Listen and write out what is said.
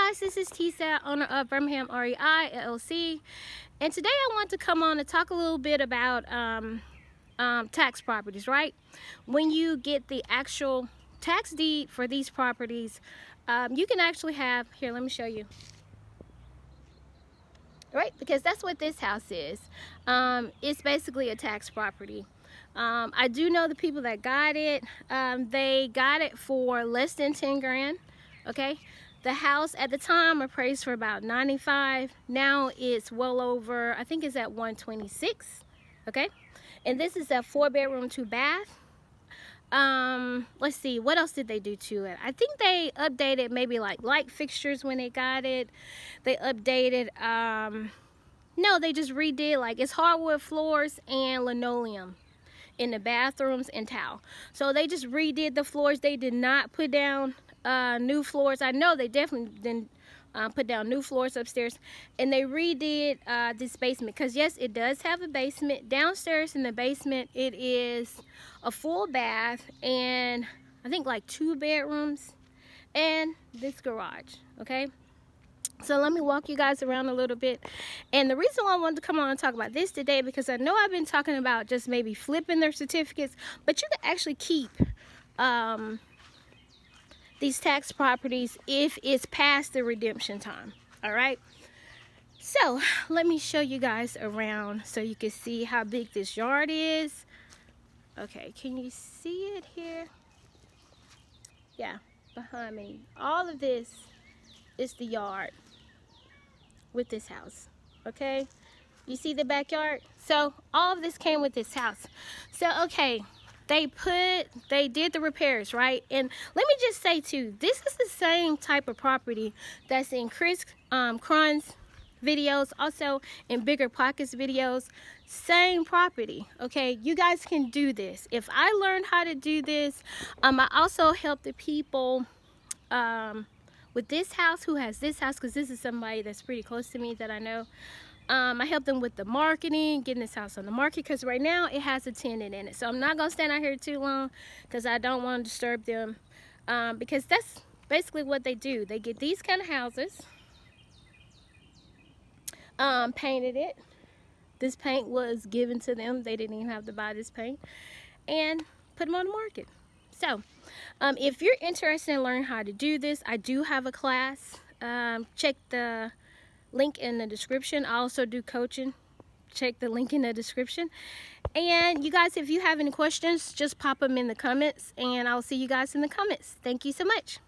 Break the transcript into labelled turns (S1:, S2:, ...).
S1: guys, this is Tisa, owner of Birmingham REI LLC, and today I want to come on and talk a little bit about tax properties, right? When you get the actual tax deed for these properties, you can actually have, here, let me show you, right? Because that's what this house is. It's basically a tax property. I do know the people that got it. They got it for less than 10 grand, okay? The house at the time appraised for about 95. Now it's well over, I think it's at 126, okay? And this is a 4-bedroom, 2-bath. Let's see, what else did they do to it? I think they updated maybe like light fixtures when they got it. They updated, no, they just redid, like, it's hardwood floors and linoleum in the bathrooms and tile. So they just redid the floors. They did not put down new floors. I know they definitely didn't put down new floors upstairs. And they redid this basement, because yes, it does have a basement. Downstairs in the basement, it is a full bath and I think like 2 bedrooms and this garage, okay? So let me walk you guys around a little bit. And the reason why I wanted to come on and talk about this today, because I know I've been talking about just maybe flipping their certificates, but you can actually keep these tax properties if it's past the redemption time. All right, so let me show you guys around so you can see how big this yard is. Okay, can you see it here? Yeah, behind me. All of this is the yard with this house, okay? You see the backyard? So all of this came with this house. So okay, they did the repairs, right? And let me just say too, this is the same type of property that's in Chris Cron's videos, also in Bigger Pockets videos. Same property, okay? You guys can do this. If I learned how to do this, I also help the people with this house who has this house, because this is somebody that's pretty close to me that I know. I help them with the marketing, getting this house on the market, because right now it has a tenant in it. So I'm not going to stand out here too long because I don't want to disturb them, because that's basically what they do. They get these kind of houses, painted it. This paint was given to them. They didn't even have to buy this paint, and put them on the market. So if you're interested in learning how to do this, I do have a class. Check the link in the description. I also do coaching. Check the link in the description. And you guys, if you have any questions, just pop them in the comments, and I'll see you guys in the comments. Thank you so much.